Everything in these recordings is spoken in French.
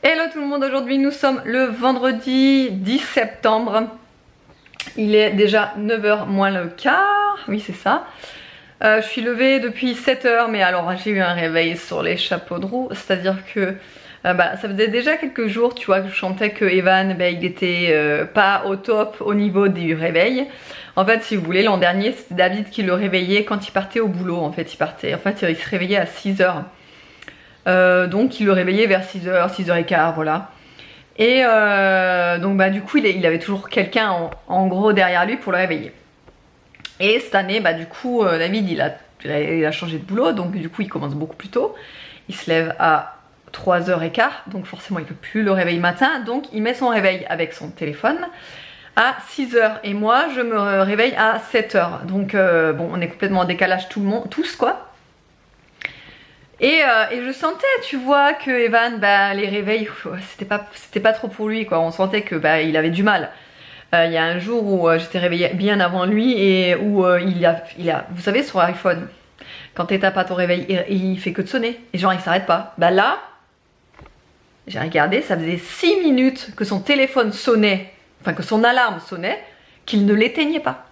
Hello tout le monde, aujourd'hui nous sommes le vendredi 10 septembre. Il est déjà 9h moins le quart, oui c'est ça. Je suis levée depuis 7h, mais alors j'ai eu un réveil sur les chapeaux de roue, c'est-à-dire que ça faisait déjà quelques jours, tu vois, que je sentais que Evan, il était pas au top au niveau du réveil. En fait, si vous voulez, l'an dernier, c'était David qui le réveillait quand il partait au boulot, il se réveillait à 6h. Donc il le réveillait vers 6h, 6h15, voilà. Et donc du coup il avait toujours quelqu'un en gros derrière lui pour le réveiller. Et cette année du coup David il a changé de boulot, donc du coup il commence beaucoup plus tôt. Il se lève à 3h15, donc forcément il peut plus le réveiller matin, donc il met son réveil avec son téléphone à 6h et moi je me réveille à 7h. Donc bon, on est complètement en décalage tous quoi. Et je sentais, tu vois, que Evan, les réveils, c'était pas trop pour lui, quoi. On sentait que il avait du mal. Il y a un jour où j'étais réveillée bien avant lui et où vous savez, sur iPhone, quand t'étapes à ton réveil, il fait que de sonner. Et genre, il s'arrête pas. Là, j'ai regardé, ça faisait 6 minutes que son téléphone sonnait, enfin que son alarme sonnait, qu'il ne l'éteignait pas.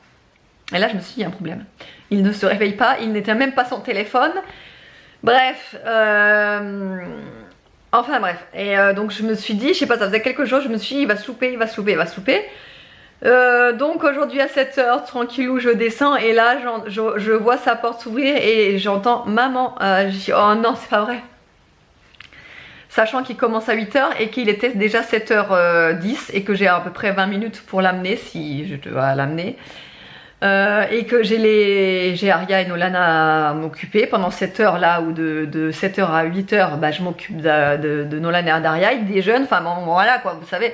Et là, je me suis dit, il y a un problème. Il ne se réveille pas, il n'éteint même pas son téléphone. Bref, enfin bref, et donc je me suis dit, je sais pas, ça faisait quelques jours, je me suis dit, il va se louper. Donc aujourd'hui à 7h, tranquillou, je descends et là je vois sa porte s'ouvrir et j'entends maman. Je dis, oh non, c'est pas vrai. Sachant qu'il commence à 8h et qu'il était déjà 7h10 et que j'ai à peu près 20 minutes pour l'amener, si je dois l'amener. Et que j'ai Aria et Nolan à m'occuper pendant cette heure là, ou de 7h à 8h, je m'occupe de Nolan et d'Aria, ils déjeunent, enfin bon, voilà quoi, vous savez.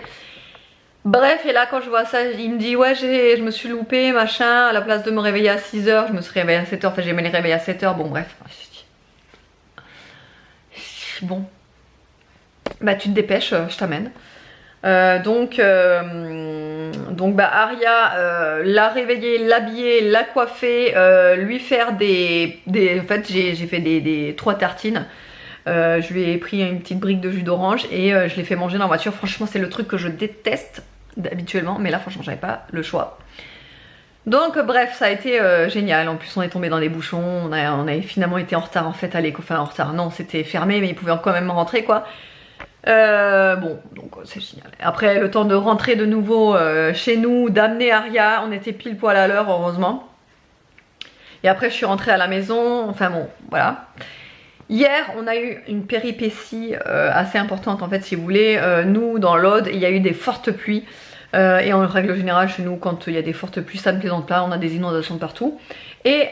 Bref, et là quand je vois ça, il me dit ouais, je me suis loupée, machin, à la place de me réveiller à 6h, je me suis réveillée à 7h, enfin j'ai mis les réveils à 7h, bon bref. Bon, tu te dépêches, je t'amène. Donc Aria l'a réveillée, l'habiller, la coiffer, lui faire en fait j'ai fait des 3 tartines. Je lui ai pris une petite brique de jus d'orange et je l'ai fait manger dans la voiture. Franchement c'est le truc que je déteste habituellement, mais là franchement j'avais pas le choix. Donc bref, ça a été génial. En plus on est tombé dans les bouchons, on a finalement été en retard en fait à l'école, enfin en retard non, c'était fermé mais ils pouvaient quand même rentrer quoi. Bon, donc c'est génial. Après, le temps de rentrer de nouveau chez nous, d'amener Aria, on était pile poil à l'heure, heureusement. Et après, je suis rentrée à la maison, enfin bon, voilà. Hier, on a eu une péripétie assez importante, en fait, si vous voulez. Nous, dans l'Aude, il y a eu des fortes pluies. Et en règle générale, chez nous, quand il y a des fortes pluies, ça ne plaisante pas, on a des inondations de partout. Et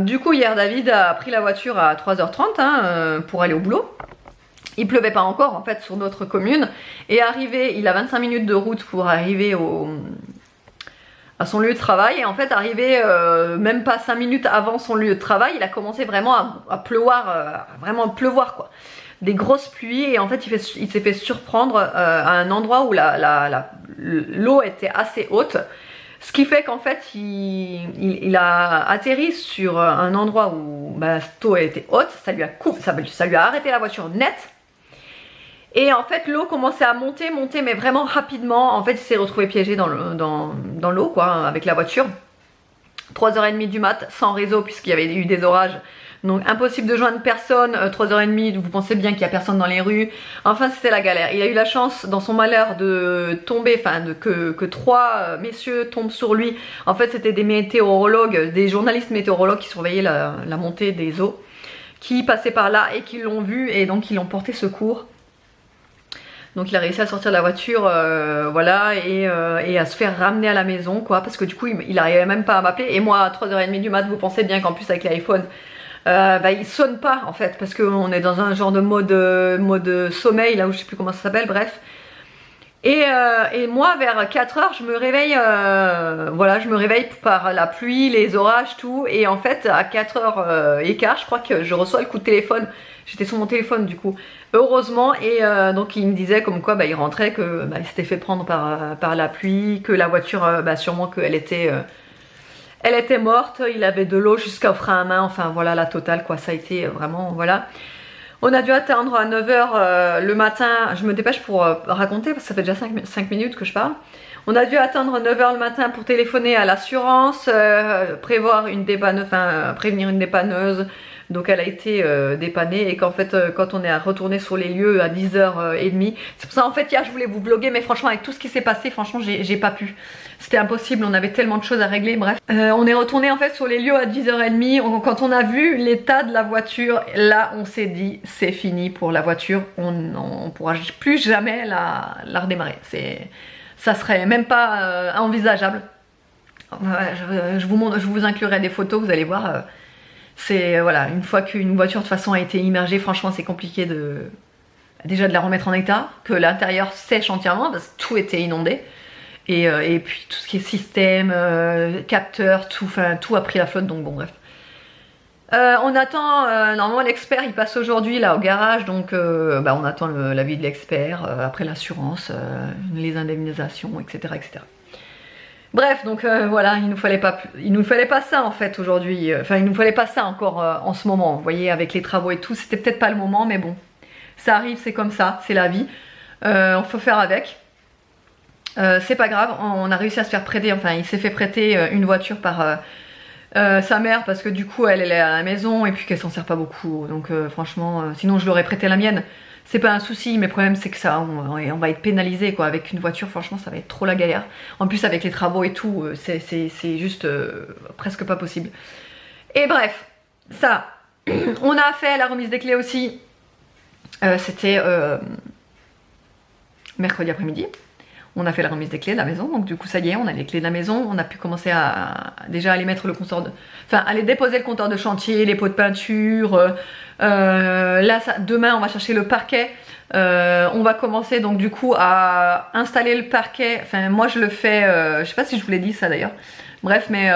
du coup, hier, David a pris la voiture à 3h30 pour aller au boulot. Il pleuvait pas encore en fait sur notre commune et il a 25 minutes de route pour arriver à son lieu de travail et en fait arrivé même pas 5 minutes avant son lieu de travail, il a commencé vraiment à pleuvoir, vraiment pleuvoir quoi. Des grosses pluies et en fait il s'est fait surprendre à un endroit où l'eau était assez haute. Ce qui fait qu'en fait il a atterri sur un endroit où cette eau était haute, ça lui a arrêté la voiture net. Et en fait l'eau commençait à monter mais vraiment rapidement. En fait il s'est retrouvé piégé dans l'eau quoi, avec la voiture. 3h30 du mat, sans réseau puisqu'il y avait eu des orages. Donc impossible de joindre personne, 3h30, vous pensez bien qu'il n'y a personne dans les rues. Enfin c'était la galère. Il a eu la chance dans son malheur de tomber, que 3 messieurs tombent sur lui. En fait c'était des météorologues, des journalistes météorologues qui surveillaient la montée des eaux, qui passaient par là et qui l'ont vu et donc ils l'ont porté secours. Donc il a réussi à sortir de la voiture, voilà, et à se faire ramener à la maison, quoi, parce que du coup il arrivait même pas à m'appeler. Et moi à 3h30 du mat, vous pensez bien qu'en plus avec l'iPhone, il sonne pas en fait, parce qu'on est dans un genre de mode sommeil, là où je sais plus comment ça s'appelle, bref. Et moi vers 4h je me réveille, voilà, je me réveille par la pluie, les orages, tout. Et en fait à 4h15, je crois que je reçois le coup de téléphone. J'étais sur mon téléphone du coup, heureusement, et donc il me disait comme quoi il rentrait, que il s'était fait prendre par la pluie, que la voiture, sûrement qu'elle était morte, il avait de l'eau jusqu'au frein à main, enfin voilà la totale quoi, ça a été vraiment, voilà. On a dû attendre à 9h le matin, je me dépêche pour raconter parce que ça fait déjà 5 minutes que je parle. On a dû attendre 9h le matin pour téléphoner à l'assurance, prévoir une dépanneuse, enfin prévenir une dépanneuse. Donc elle a été dépannée et qu'en fait quand on est retourné sur les lieux à 10h30, c'est pour ça en fait hier je voulais vous vlogger mais franchement avec tout ce qui s'est passé, franchement j'ai pas pu. C'était impossible, on avait tellement de choses à régler, bref. On est retourné en fait sur les lieux à 10h30, quand on a vu l'état de la voiture, là on s'est dit c'est fini pour la voiture, on pourra plus jamais la redémarrer. Ça serait même pas envisageable. Je vous inclurai des photos, vous allez voir. C'est voilà, une fois qu'une voiture de toute façon a été immergée, franchement c'est compliqué déjà de la remettre en état, que l'intérieur sèche entièrement parce que tout était inondé. Et puis tout ce qui est système, capteur, tout a pris la flotte, donc bon bref. On attend, normalement l'expert il passe aujourd'hui là au garage, donc on attend l'avis de l'expert, après l'assurance, les indemnisations, etc. etc. Bref, donc voilà, il nous fallait pas ça en fait aujourd'hui, enfin il nous fallait pas ça encore en ce moment, vous voyez, avec les travaux et tout, c'était peut-être pas le moment, mais bon, ça arrive, c'est comme ça, c'est la vie, on faut faire avec. C'est pas grave, on a réussi à se faire prêter, enfin il s'est fait prêter une voiture par sa mère parce que du coup elle est à la maison et puis qu'elle s'en sert pas beaucoup, donc franchement sinon je l'aurais prêté la mienne, c'est pas un souci, mais le problème c'est que ça on va être pénalisé quoi, avec une voiture franchement ça va être trop la galère, en plus avec les travaux et tout c'est juste presque pas possible. Et bref, ça on a fait la remise des clés aussi, c'était mercredi après-midi. On a fait la remise des clés de la maison, donc du coup ça y est, on a les clés de la maison, on a pu commencer à déjà aller mettre le compteur aller déposer le compteur de chantier, les pots de peinture. Là, demain on va chercher le parquet. On va commencer donc du coup à installer le parquet. Enfin moi je le fais, je sais pas si je vous l'ai dit ça d'ailleurs. Bref, mais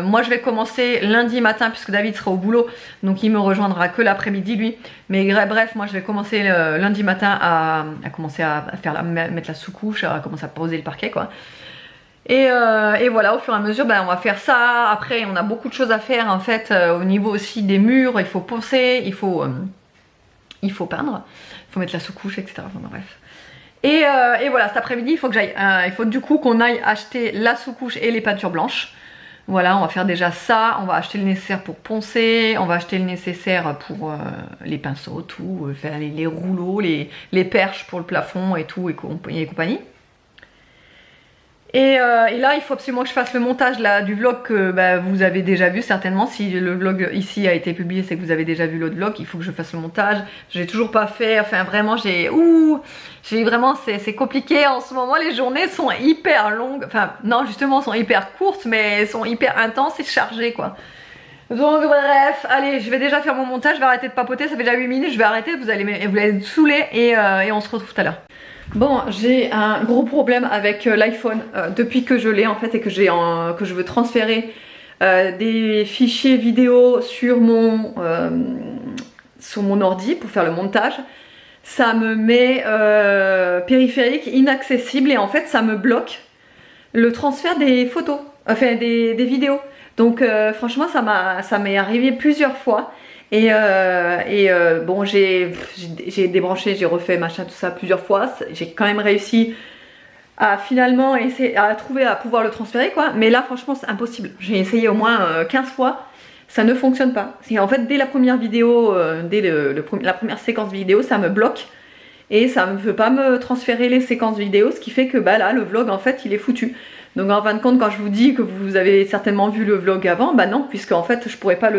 moi je vais commencer lundi matin puisque David sera au boulot, donc il me rejoindra que l'après-midi lui. Mais bref, moi je vais commencer lundi matin à commencer à mettre la sous-couche, à commencer à poser le parquet quoi. Et voilà, au fur et à mesure, on va faire ça. Après, on a beaucoup de choses à faire en fait au niveau aussi des murs. Il faut poncer, il faut peindre, il faut mettre la sous-couche, etc. Enfin, bref. Et voilà, cet après-midi, il faut que j'aille. Il faut du coup qu'on aille acheter la sous-couche et les peintures blanches. Voilà, on va faire déjà ça. On va acheter le nécessaire pour poncer. On va acheter le nécessaire pour les pinceaux, tout, faire les rouleaux, les perches pour le plafond et tout et compagnie. Et là, il faut absolument que je fasse le montage là, du vlog que vous avez déjà vu certainement. Si le vlog ici a été publié, c'est que vous avez déjà vu l'autre vlog. Il faut que je fasse le montage. Je l'ai toujours pas fait. Enfin, vraiment, vraiment, c'est compliqué. En ce moment, les journées sont hyper longues. Enfin, non, justement, sont hyper courtes, mais sont hyper intenses et chargées, quoi. Donc, bref, allez, je vais déjà faire mon montage. Je vais arrêter de papoter. Ça fait déjà 8 minutes. Je vais arrêter. Vous allez être saoulés et on se retrouve tout à l'heure. Bon, j'ai un gros problème avec l'iPhone depuis que je l'ai en fait et que je veux transférer des fichiers vidéo sur mon ordi pour faire le montage. Ça me met périphérique inaccessible et en fait ça me bloque le transfert des photos, enfin des vidéos. Donc franchement ça m'est arrivé plusieurs fois. Bon, j'ai débranché, j'ai refait machin tout ça plusieurs fois. J'ai quand même réussi à finalement essayer à pouvoir le transférer quoi. Mais là franchement c'est impossible. J'ai essayé au moins 15 fois, ça ne fonctionne pas. En fait dès la première vidéo, dès la première séquence vidéo, ça me bloque et ça ne veut pas me transférer les séquences vidéo, ce qui fait que là le vlog en fait il est foutu. Donc en fin de compte quand je vous dis que vous avez certainement vu le vlog avant, non, puisque en fait je pourrais pas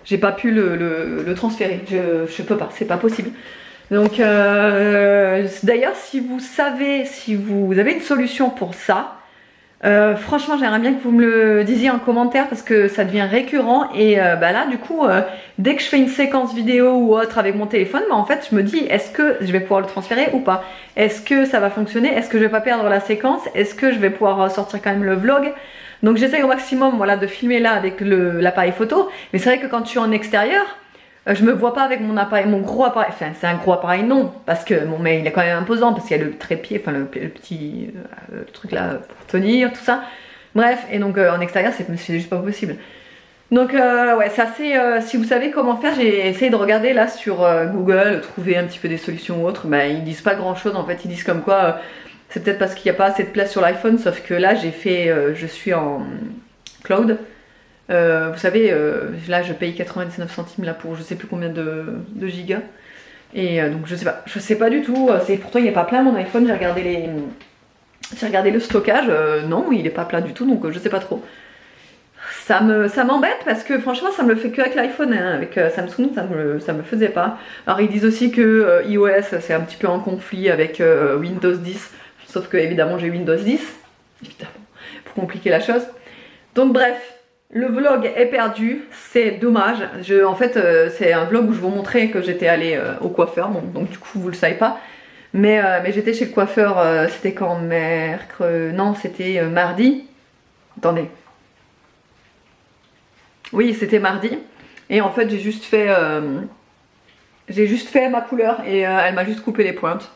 j'ai pas pu le transférer, je peux pas, c'est pas possible. Donc d'ailleurs si vous avez une solution pour ça, franchement j'aimerais bien que vous me le disiez en commentaire parce que ça devient récurrent et là du coup dès que je fais une séquence vidéo ou autre avec mon téléphone, en fait je me dis est-ce que je vais pouvoir le transférer ou pas, est-ce que ça va fonctionner, est-ce que je vais pas perdre la séquence, est-ce que je vais pouvoir sortir quand même le vlog. Donc j'essaye au maximum voilà, de filmer là avec l'appareil photo, mais c'est vrai que quand je suis en extérieur, je me vois pas avec mon appareil, mon gros appareil, enfin c'est un gros appareil non, parce que mais il est quand même imposant, parce qu'il y a le trépied, enfin le petit truc là pour tenir, tout ça. Bref, et donc en extérieur c'est juste pas possible. Donc ouais, ça c'est si vous savez comment faire, j'ai essayé de regarder là sur Google, trouver un petit peu des solutions ou autres. Bah, ils disent pas grand chose en fait, ils disent comme quoi c'est peut-être parce qu'il n'y a pas assez de place sur l'iPhone, sauf que là j'ai fait, je suis en cloud. Vous savez, là je paye 99 centimes là pour je sais plus combien de gigas. Et donc je sais pas du tout. Pourtant il n'est pas plein mon iPhone, j'ai regardé le stockage, non il est pas plein du tout, donc je sais pas trop. Ça m'embête parce que franchement ça me le fait que avec l'iPhone, hein. Avec Samsung ça me le faisait pas. Alors ils disent aussi que iOS c'est un petit peu en conflit avec Windows 10, sauf que évidemment j'ai Windows 10, évidemment, pour compliquer la chose. Donc bref, le vlog est perdu, c'est dommage. En fait c'est un vlog où je vous montrais que j'étais allée au coiffeur, bon, donc du coup vous le savez pas. Mais j'étais chez le coiffeur, c'était quand non c'était mardi. Attendez. Oui, c'était mardi. Et en fait, j'ai juste fait ma couleur et elle m'a juste coupé les pointes.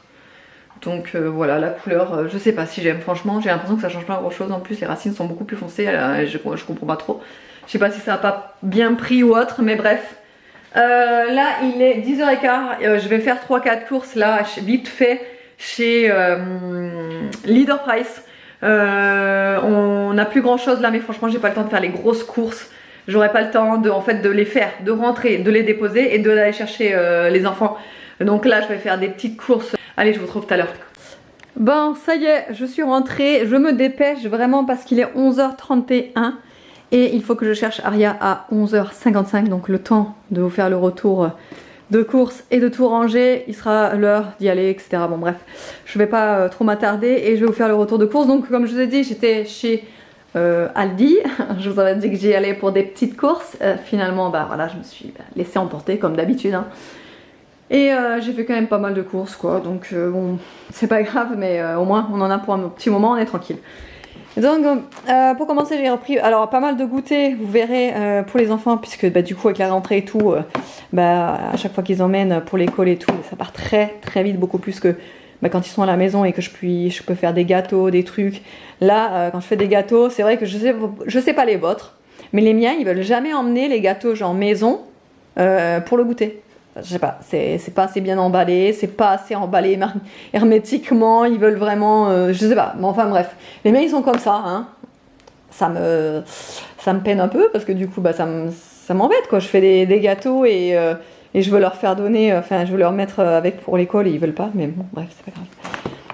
Donc voilà, la couleur, je sais pas si j'aime. Franchement, j'ai l'impression que ça change pas grand chose. En plus, les racines sont beaucoup plus foncées. Je comprends pas trop. Je sais pas si ça a pas bien pris ou autre, mais bref. Là, il est 10h15. Je vais faire 3-4 courses là, vite fait, chez Leader Price. On n'a plus grand chose là, mais franchement, j'ai pas le temps de faire les grosses courses. J'aurais pas le temps de les faire, de rentrer, de les déposer et de aller chercher les enfants. Donc là je vais faire des petites courses. Allez, je vous retrouve tout à l'heure. Bon, ça y est, je suis rentrée. Je me dépêche vraiment parce qu'il est 11h31 et il faut que je cherche Aria à 11h55. Donc le temps de vous faire le retour de course et de tout ranger. Il sera l'heure d'y aller, etc. Bon bref, je vais pas trop m'attarder et je vais vous faire le retour de course. Donc comme je vous ai dit, j'étais chez Aldi, je vous avais dit que j'y allais pour des petites courses. Finalement, bah voilà, je me suis laissée emporter comme d'habitude. Hein. Et j'ai fait quand même pas mal de courses, quoi. Donc bon, c'est pas grave, mais au moins on en a pour un petit moment, on est tranquille. Donc pour commencer, j'ai repris alors pas mal de goûters, vous verrez pour les enfants, puisque bah, du coup avec la rentrée et tout, bah à chaque fois qu'ils emmènent pour l'école et tout, ça part très très vite, beaucoup plus que bah, quand ils sont à la maison et que je peux faire des gâteaux, des trucs. Là, quand je fais des gâteaux, c'est vrai que je sais pas les vôtres, mais les miens, ils veulent jamais emmener les gâteaux genre maison pour le goûter. Je sais pas, c'est pas assez bien emballé, c'est pas assez emballé hermétiquement, ils veulent vraiment, je sais pas, mais enfin bref. Les miens, ils sont comme ça, hein. Ça me peine un peu parce que du coup, bah, ça m'embête, quoi. Je fais des gâteaux et je veux leur faire donner, enfin je veux leur mettre avec pour l'école et ils veulent pas, mais bon bref c'est pas grave.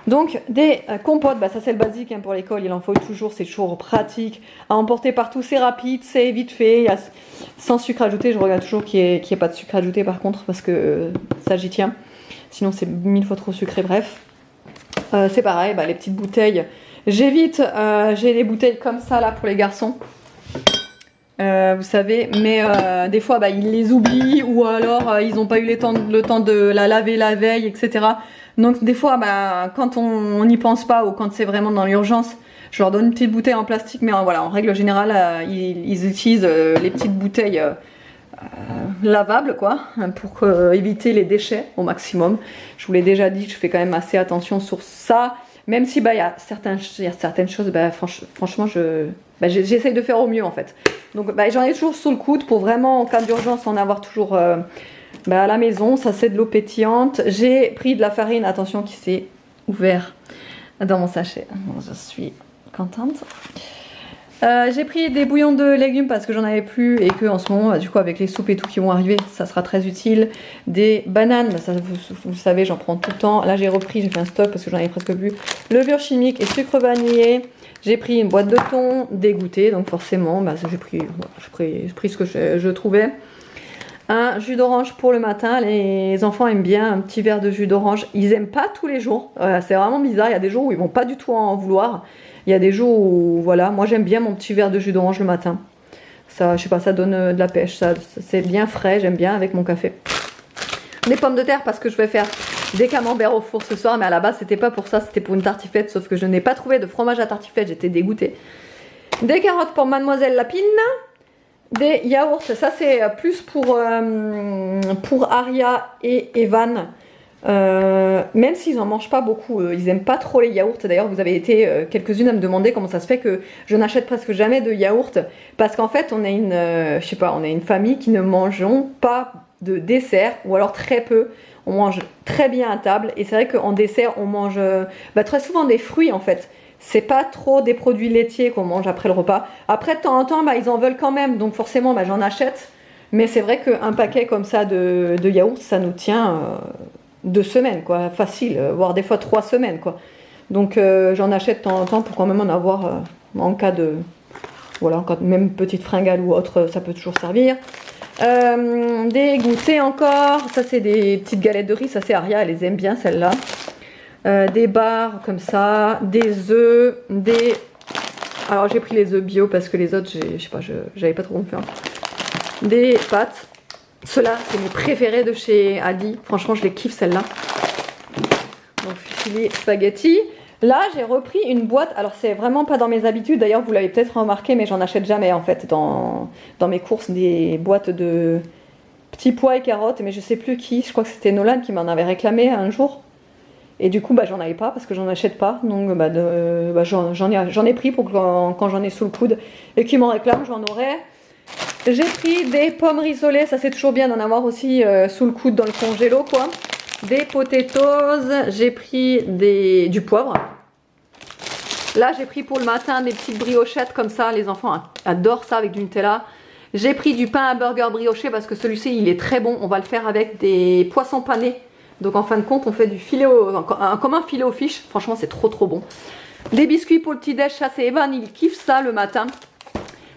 Donc des compotes, bah ça c'est le basique hein, pour l'école, il en faut toujours, c'est toujours pratique à emporter partout, c'est rapide, c'est vite fait, sans sucre ajouté, je regarde toujours qu'il n'y ait pas de sucre ajouté par contre parce que ça j'y tiens, sinon c'est 1000 fois trop sucré, bref. C'est pareil, bah, les petites bouteilles, j'évite, j'ai des bouteilles comme ça là pour les garçons. Vous savez, mais des fois bah, ils les oublient ou alors ils n'ont pas eu le temps de la laver la veille, etc. Donc des fois bah, quand on n'y pense pas ou quand c'est vraiment dans l'urgence, je leur donne une petite bouteille en plastique, mais voilà, en règle générale ils utilisent les petites bouteilles lavables quoi, pour éviter les déchets au maximum. Je vous l'ai déjà dit, je fais quand même assez attention sur ça. Même si bah, y a certaines choses, bah, franchement, j'essaye de faire au mieux en fait. Donc bah, j'en ai toujours sous le coude pour vraiment en cas d'urgence en avoir toujours bah, à la maison. Ça c'est de l'eau pétillante. J'ai pris de la farine, attention qui s'est ouvert dans mon sachet. Je suis contente. J'ai pris des bouillons de légumes parce que j'en avais plus et que en ce moment, du coup avec les soupes et tout qui vont arriver, ça sera très utile. Des bananes, bah, ça vous savez, j'en prends tout le temps. Là j'ai repris, j'ai fait un stock parce que j'en avais presque plus. Levure chimique et sucre vanillé. J'ai pris une boîte de thon, des goûters, donc forcément, bah, j'ai pris ce que je trouvais. Un jus d'orange pour le matin, les enfants aiment bien un petit verre de jus d'orange. Ils aiment pas tous les jours, c'est vraiment bizarre, il y a des jours où ils vont pas du tout en vouloir. Il y a des jours où, voilà, moi j'aime bien mon petit verre de jus d'orange le matin. Ça, je sais pas, ça donne de la pêche, c'est bien frais, j'aime bien avec mon café. Des pommes de terre parce que je vais faire des camemberts au four ce soir, mais à la base c'était pas pour ça, c'était pour une tartiflette, sauf que je n'ai pas trouvé de fromage à tartiflette, j'étais dégoûtée. Des carottes pour Mademoiselle Lapine. Des yaourts, ça c'est plus pour Aria et Evan. Même s'ils en mangent pas beaucoup, ils aiment pas trop les yaourts. D'ailleurs, vous avez été quelques-unes à me demander comment ça se fait que je n'achète presque jamais de yaourt, parce qu'en fait, on est je sais pas, on est une famille qui ne mangeons pas de dessert, ou alors très peu. On mange très bien à table, et c'est vrai qu'en dessert, on mange très souvent des fruits en fait. C'est pas trop des produits laitiers qu'on mange après le repas. Après, de temps en temps, ils en veulent quand même, donc forcément, j'en achète. Mais c'est vrai qu'un paquet comme ça de yaourt, ça nous tient 2 semaines, quoi, facile, voire des fois 3 semaines, quoi. Donc j'en achète de temps en temps pour quand même en avoir en cas de, voilà, quand même petite fringale ou autre, ça peut toujours servir. Des goûters encore, ça c'est des petites galettes de riz, ça c'est Aria, elle les aime bien celles-là. Des barres comme ça, des œufs, alors j'ai pris les œufs bio parce que les autres, je sais pas, j'avais pas trop confiance. Des pâtes. Ceux-là, c'est mes préférés de chez Aldi. Franchement, je les kiffe celles-là. Donc, fusilli spaghetti. Là, j'ai repris une boîte. Alors, c'est vraiment pas dans mes habitudes. D'ailleurs, vous l'avez peut-être remarqué, mais j'en achète jamais en fait dans mes courses des boîtes de petits pois et carottes. Mais je sais plus qui. Je crois que c'était Nolan qui m'en avait réclamé un jour. Et du coup, j'en avais pas parce que j'en achète pas. Donc, j'en ai pris pour quand j'en ai sous le coude et qui m'en réclame, j'en aurai. J'ai pris des pommes rissolées, ça c'est toujours bien d'en avoir aussi sous le coude dans le congélo quoi. Des potatoes, j'ai pris du poivre. Là j'ai pris pour le matin des petites briochettes comme ça, les enfants adorent ça avec du Nutella. J'ai pris du pain à burger brioché parce que celui-ci il est très bon, on va le faire avec des poissons panés. Donc en fin de compte on fait du filet comme un filet aux fiches, franchement c'est trop bon. Des biscuits pour le petit déj, ça c'est Evan, il kiffe ça le matin.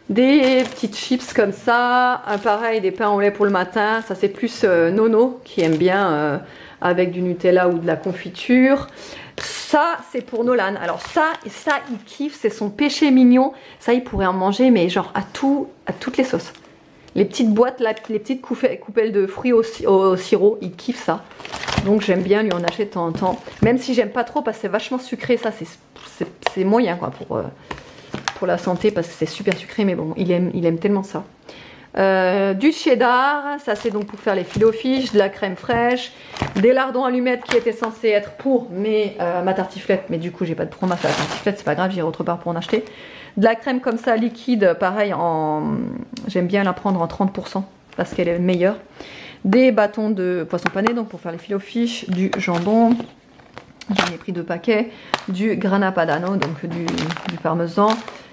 Des petites chips comme ça, pareil des pains au lait pour le matin, ça c'est plus Nono qui aime bien avec du Nutella ou de la confiture. Ça c'est pour Nolan, alors ça il kiffe, c'est son péché mignon, ça il pourrait en manger mais genre à toutes les sauces. Les petites boîtes, là, les petites coupelles de fruits au sirop, il kiffe ça. Donc j'aime bien lui en acheter de temps en temps, même si j'aime pas trop parce que c'est vachement sucré, ça c'est moyen quoi pour la santé parce que c'est super sucré, mais bon, il aime tellement ça. Du cheddar, ça c'est donc pour faire les filets aux fiches, de la crème fraîche, des lardons allumettes qui étaient censés être pour ma tartiflette, mais du coup j'ai pas de fromage à la tartiflette, c'est pas grave, j'irai autre part pour en acheter. De la crème comme ça liquide, pareil, j'aime bien la prendre en 30% parce qu'elle est meilleure. Des bâtons de poisson pané, donc pour faire les filets aux fiches, du jambon. J'en ai pris 2 paquets, du grana padano, donc du parmesan,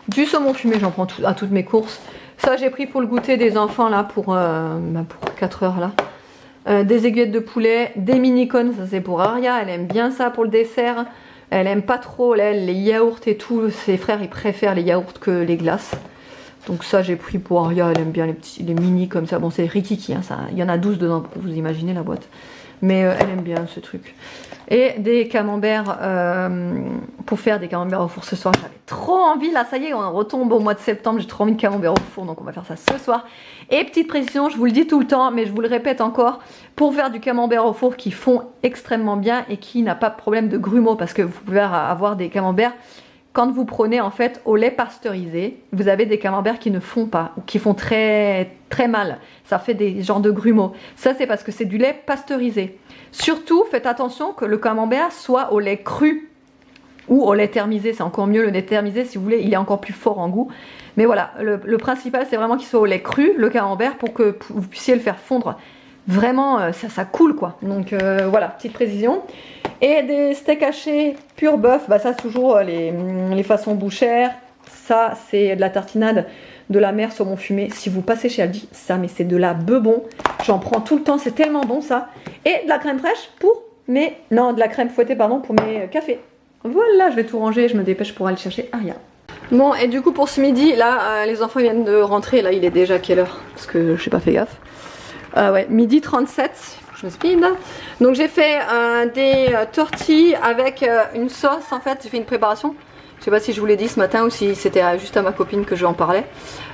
du saumon fumé, j'en prends à toutes mes courses. Ça j'ai pris pour le goûter des enfants là pour 4 heures là. Des aiguillettes de poulet, des mini-cônes, ça c'est pour Aria, elle aime bien ça pour le dessert. Elle aime pas trop les yaourts et tout, ses frères ils préfèrent les yaourts que les glaces. Donc ça j'ai pris pour Aria, elle aime bien les mini comme ça. Bon c'est rikiki, hein, il y en a 12 dedans pour vous imaginer la boîte. Mais elle aime bien ce truc. Et des camemberts pour faire des camemberts au four ce soir. J'avais trop envie, là ça y est, on retombe au mois de septembre, j'ai trop envie de camembert au four, donc on va faire ça ce soir. Et petite précision, je vous le dis tout le temps, mais je vous le répète encore, pour faire du camembert au four qui fond extrêmement bien et qui n'a pas de problème de grumeaux, parce que vous pouvez avoir des camemberts, quand vous prenez en fait au lait pasteurisé, vous avez des camemberts qui ne font pas, ou qui font très mal, ça fait des genres de grumeaux. Ça c'est parce que c'est du lait pasteurisé. Surtout faites attention que le camembert soit au lait cru ou au lait thermisé, c'est encore mieux le lait thermisé si vous voulez, il est encore plus fort en goût. Mais voilà, le principal c'est vraiment qu'il soit au lait cru, le camembert, pour que vous puissiez le faire fondre. Vraiment, ça coule quoi. Donc voilà, petite précision. Et des steaks hachés pur bœuf, ça c'est toujours les façons bouchères. Ça c'est de la tartinade de la mer saumon fumé. Si vous passez chez Aldi, ça mais c'est de la bebon. J'en prends tout le temps, c'est tellement bon ça. Et de la crème fraîche pour de la crème fouettée pardon pour mes cafés. Voilà, je vais tout ranger, je me dépêche pour aller chercher Aria. Bon et du coup pour ce midi, là les enfants viennent de rentrer, là il est déjà quelle heure? Parce que je n'ai pas fait gaffe. Ouais, midi 37, je speed. Donc j'ai fait des tortilles avec une sauce en fait, j'ai fait une préparation. Je sais pas si je vous l'ai dit ce matin ou si c'était juste à ma copine que je en parlais.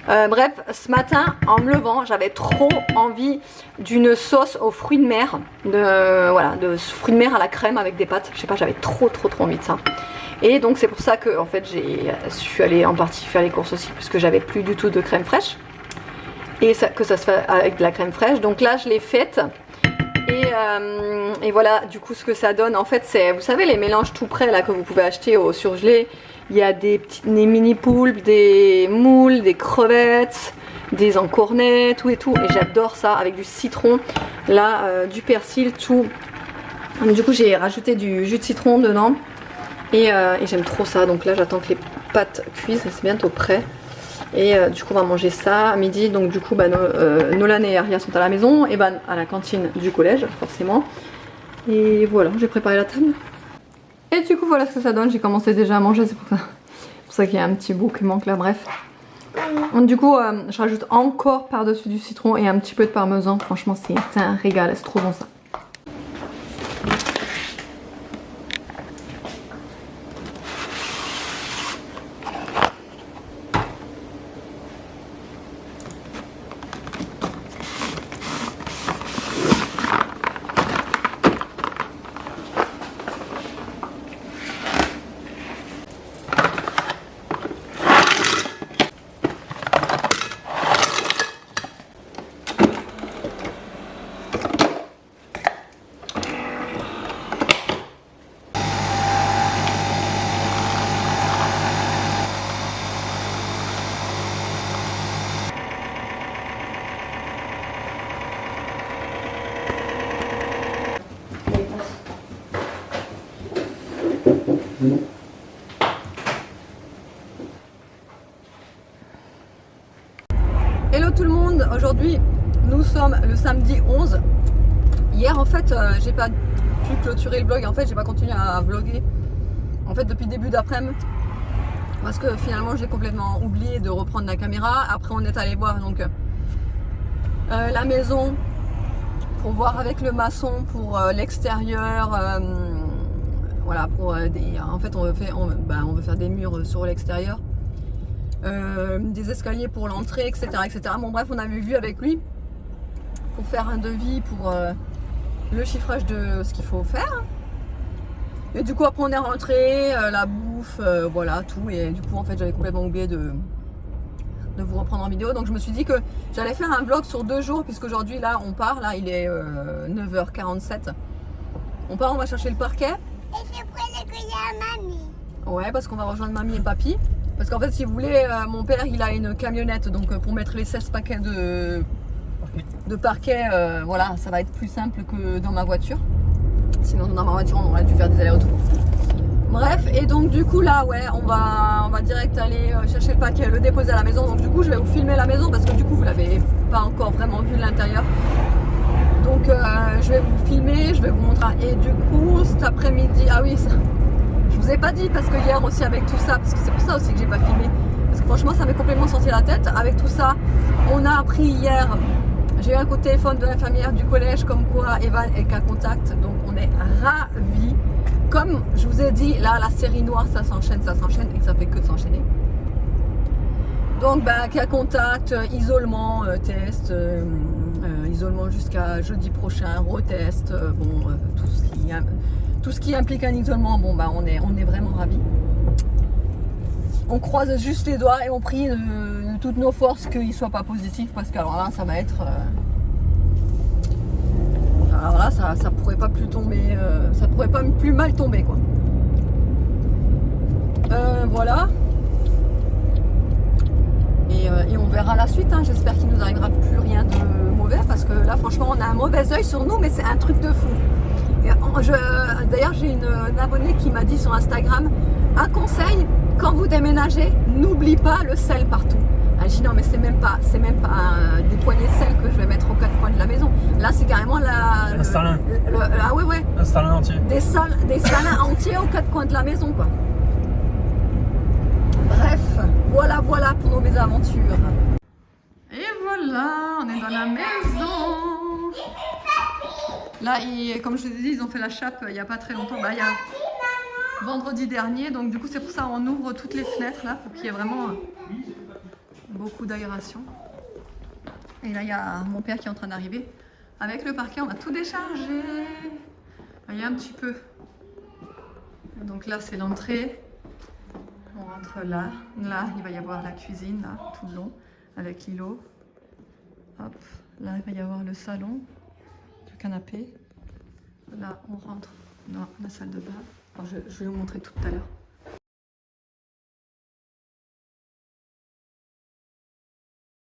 Bref, ce matin en me levant, j'avais trop envie d'une sauce aux fruits de mer. De fruits de mer à la crème avec des pâtes. Je sais pas, j'avais trop envie de ça. Et donc c'est pour ça que en fait je suis allée en partie faire les courses aussi, puisque j'avais plus du tout de crème fraîche. Et que ça se fait avec de la crème fraîche. Donc là je l'ai faite Et voilà, du coup ce que ça donne en fait c'est, vous savez les mélanges tout prêts là que vous pouvez acheter au surgelé. Il y a des mini poulpes, des moules, des crevettes, des encornets, tout et tout. Et j'adore ça avec du citron, là du persil, tout. Du coup j'ai rajouté du jus de citron dedans. Et j'aime trop ça. Donc là j'attends que les pâtes cuisent, c'est bientôt prêt. Et du coup on va manger ça à midi. Donc du coup Nolan et Aria sont à la maison, et à la cantine du collège forcément. Et voilà, j'ai préparé la table. Et du coup voilà ce que ça donne, j'ai commencé déjà à manger, c'est pour ça qu'il y a un petit bout qui manque là, bref. Donc, du coup je rajoute encore par dessus du citron et un petit peu de parmesan, franchement c'est un régal, c'est trop bon ça. Hello tout le monde, aujourd'hui nous sommes le samedi 11. Hier en fait j'ai pas pu clôturer le vlog, en fait j'ai pas continué à vlogger en fait depuis le début d'après-midi parce que finalement j'ai complètement oublié de reprendre la caméra. Après on est allé voir donc la maison pour voir avec le maçon pour l'extérieur, voilà, pour en fait on veut faire des murs sur l'extérieur. Des escaliers pour l'entrée, etc., etc. Bon bref, on avait vu avec lui pour faire un devis pour le chiffrage de ce qu'il faut faire. Et du coup après on est rentré, la bouffe, voilà tout. Et du coup en fait j'avais complètement oublié de vous reprendre en vidéo. Donc je me suis dit que j'allais faire un vlog sur 2 jours, puisqu'aujourd'hui là on part, là il est 9h47. On part, on va chercher le parquet. Et c'est pour la mamie. Ouais, parce qu'on va rejoindre mamie et papy. Parce qu'en fait, si vous voulez, mon père il a une camionnette, donc pour mettre les 16 paquets de parquet, voilà, ça va être plus simple que dans ma voiture. Sinon, dans ma voiture, on aurait dû faire des allers-retours. Bref, et donc du coup, là, ouais, on va direct aller chercher le paquet, le déposer à la maison. Donc du coup, je vais vous filmer la maison parce que du coup, vous l'avez pas encore vraiment vu de l'intérieur. Donc, je vais vous filmer, je vais vous montrer. Et du coup, cet après-midi, ah oui, ça. Je vous ai pas dit parce que hier aussi avec tout ça, parce que c'est pour ça aussi que j'ai pas filmé, parce que franchement ça m'est complètement sorti la tête. Avec tout ça, on a appris hier, j'ai eu un coup de téléphone de l'infirmière du collège comme quoi Evan est cas contact, donc on est ravis. Comme je vous ai dit, là la série noire ça s'enchaîne et ça fait que de s'enchaîner. Donc cas contact, isolement, test, isolement jusqu'à jeudi prochain, retest, bon tout ce qui implique un isolement, bon on est vraiment ravis. On croise juste les doigts et on prie de toutes nos forces qu'il ne soit pas positif, parce que alors là ça va être alors là ça pourrait pas plus tomber, ça pourrait pas plus mal tomber quoi. Voilà. Et on verra la suite, hein. J'espère qu'il nous arrivera plus rien de mauvais, parce que là franchement on a un mauvais œil sur nous, mais c'est un truc de fou. D'ailleurs j'ai une abonnée qui m'a dit sur Instagram, un conseil, quand vous déménagez, n'oublie pas le sel partout. Elle dit non mais c'est même pas des poignées de sel que je vais mettre aux 4 coins de la maison. Là c'est carrément un salin. Ah ouais. Un salin entier. Des salins entiers aux 4 coins de la maison quoi. Bref, voilà pour nos mésaventures. Et voilà, on est dans la maison. Là, comme je vous ai dit, ils ont fait la chape il n'y a pas très longtemps. Il y a vendredi dernier. Donc du coup, c'est pour ça qu'on ouvre toutes les fenêtres là, pour qu'il y ait vraiment beaucoup d'aération. Et là, il y a mon père qui est en train d'arriver. Avec le parquet, on va tout décharger. Il y a un petit peu. Donc là, c'est l'entrée. On rentre là. Là, il va y avoir la cuisine, là, tout le long, avec l'îlot. Hop, là, il va y avoir le salon. canapé. Là, on rentre dans la salle de bain. Alors, je vais vous montrer tout à l'heure.